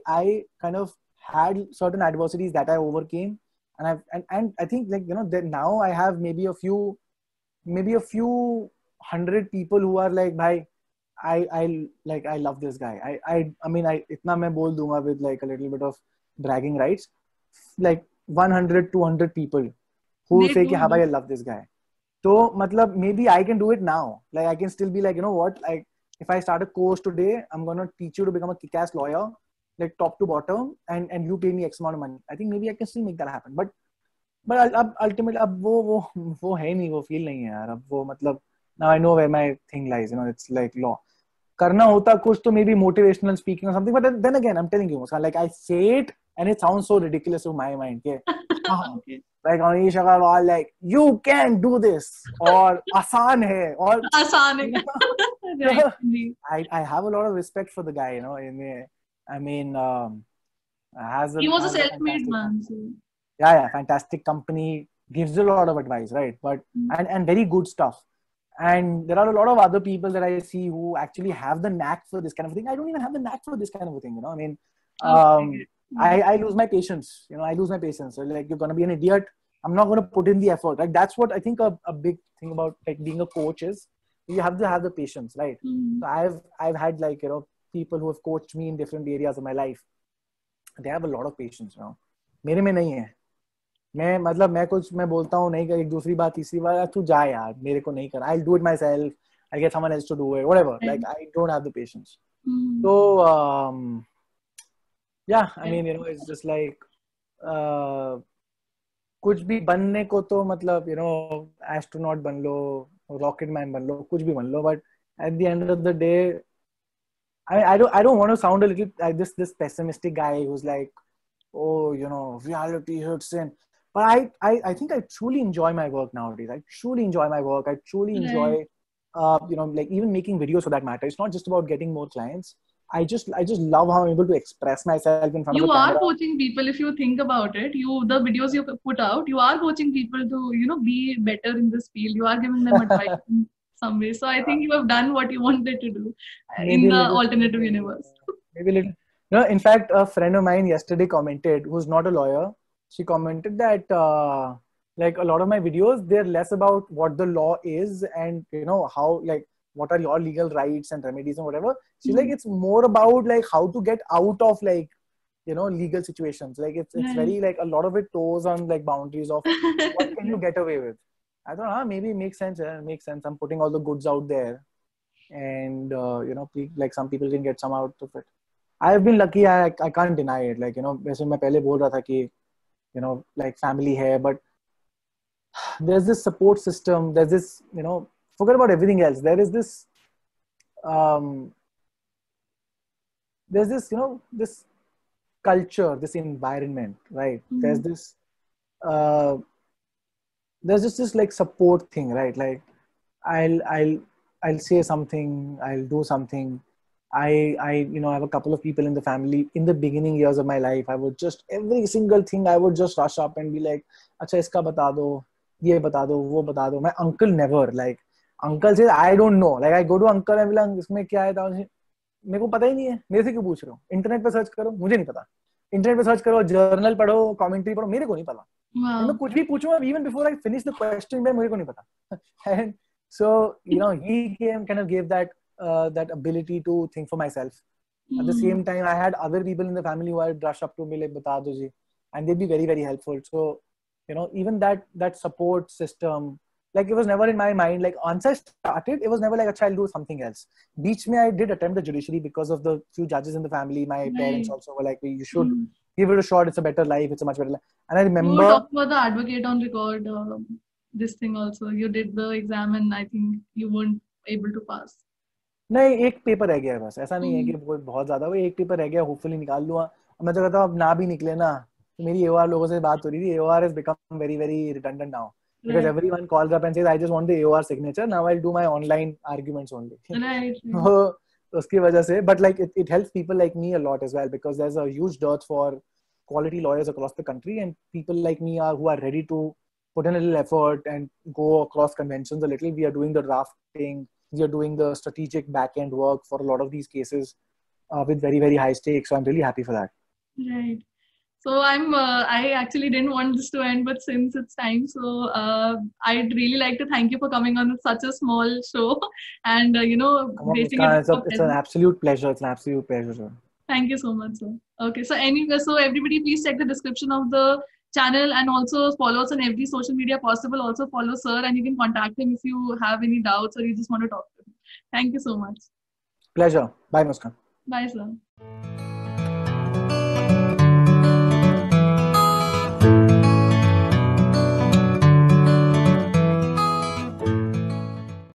kind of had certain adversities that I overcame, and I think like you know that now I have maybe a few hundred people who are like, bhai, I love this guy. I mean I itna मैं बोल दूंगा with like a little bit of bragging rights, like 100 200 people who They say कि do हाँ भाई I this. love this guy. So मतलब maybe I can do it now. Like I can still be like, you know what, like if I start a course today, I'm gonna teach you to become a kick-ass lawyer, like top to bottom, and you pay me X amount of money. I think maybe I can still make that happen. But अब ultimately अब वो है नहीं, वो feel नहीं है यार. अब वो मतलब now I know where my thing lies. You know, it's like law. करना होता कुछ तो maybe motivational speaking or something. But then again, I'm telling you, Muskan, like I say it and it sounds so ridiculous to my mind. Yeah. Okay. Like Anish Agarwal, like you can do this, or आसान है, or Aasan you hai. Right. Indeed. I have a lot of respect for the guy. You know, I mean, has He was a a self-made fantastic man. company. So. Yeah, fantastic company, gives a lot of advice, right? But and very good stuff. And there are a lot of other people that I see who actually have the knack for this kind of thing. I don't even have the knack for this kind of a thing. You know, I mean, Okay. I lose my patience. You know, I lose my patience. So like, you're gonna be an idiot. I'm not gonna put in the effort. Like that's what I think a big thing about like being a coach is. You have to have the patience, right? So I've had like, you know, people who have coached me in different areas of my life. They have a lot of patience. You know, मेरे में नहीं है. मैं कुछ मैं बोलता हूँ नहीं कर, एक दूसरी बात तीसरी बार तू जा यार, मेरे को नहीं कर. I'll do it myself. I'll get someone else to do it. Whatever. Like I don't have the patience. So yeah, I mean, you know, it's just like कुछ भी बनने को तो मतलब, you know, astronaut बन लो, rocket man बन लो, कुछ भी बन लो, but at the end of the day, I don't want to sound a little like this pessimistic guy who's like, oh, you know, reality hits in. But I think I truly enjoy my work nowadays. I truly enjoy my work. I truly enjoy, you know, like even making videos for that matter. It's not just about getting more clients. I just love how I'm able to express myself in front of You a are camera. coaching people. If you think about it, the videos you put out, you are coaching people to, you know, be better in this field. You are giving them advice in some way. So I think you have done what you wanted to do in Maybe a the little, alternative universe. maybe a little. You know, in fact, a friend of mine yesterday commented, who's not a lawyer. She commented that like a lot of my videos, they're less about what the law is and, you know, how, like, what are your legal rights and remedies and whatever. She's like, it's more about like how to get out of like, you know, legal situations. Like it's very like a lot of it toes on like boundaries of what can you get away with. I thought, maybe it makes sense. It makes sense. I'm putting all the goods out there, and you know, like some people can get some out of it. I've been lucky. I can't deny it. Like, you know, वैसे मैं पहले बोल रहा था कि, you know, like family hai, but there's this support system. There's this, you know, forget about everything else. There is this, there's this, you know, this culture, this environment, right? There's this, there's just this like support thing, right? Like I'll say something, I'll do something. I you know, I have a couple of people in the family. In the beginning years of my life, I would just, every single thing I would just rush up and be like, अच्छा इसका बता दो, ये बता दो, वो बता दो. My uncle never, like, uncle says, I don't know. Like I go to uncle and be like, इसमें क्या है? मेरे को पता ही नहीं है, मेरे से क्यों पूछ रहे हो? इंटरनेट पे सर्च करो, मुझे नहीं पता। इंटरनेट पे सर्च करो, जर्नल पढ़ो, कमेंट्री पढ़ो, मेरे को नहीं पता। Wow. मैं कुछ भी पूछूंगा, even before I finish the question, मेरे को नहीं पता। And so he came, kind of gave that ability to think for myself. At the same time, I had other people in the family who had rush up to me like, "Bata do ji," and they'd be very, very helpful. So even that support system, like it was never in my mind. Like once I started, it was never like, "Acha, I'll do something else." Beach mein, I did attempt the judiciary because of the few judges in the family. My parents also were like, "You should give it a shot. It's a better life. It's a much better life." And I remember. You talked about the advocate on record. This thing also, you did the exam and I think you weren't able to pass. नहीं, एक paper रह गया है बस, ऐसा नहीं है कि वो बहुत ज्यादा, वो एक पेपर रह गया, होपफुली निकाल लूंगा। मैं तो कहता हूँ अब ना भी निकले ना, तो मेरी AOR लोगों से बात हो रही थी, AOR has become very very redundant now because everyone calls up and says I just want the AOR signature, now I'll do my online arguments only. Right. तो उसकी वजह से, but like it helps people like me a lot as well because there's a huge dearth for quality lawyers across the country, and people like me who are ready to put in a little effort and go across conventions a little. We are doing the drafting, we are doing the strategic back-end work for a lot of these cases with very, very high stakes. So I'm really happy for that. Right. So I actually didn't want this to end, but since it's time, so I'd really like to thank you for coming on such a small show and, gracing it. It's an absolute pleasure. It's an absolute pleasure, sir. Thank you so much, sir. Okay, so anyway, so everybody please check the description of the channel and also follow us on every social media possible. Also follow sir and you can contact him if you have any doubts or you just want to talk to him. Thank you so much. Pleasure. Bye, Muskan. Bye, sir.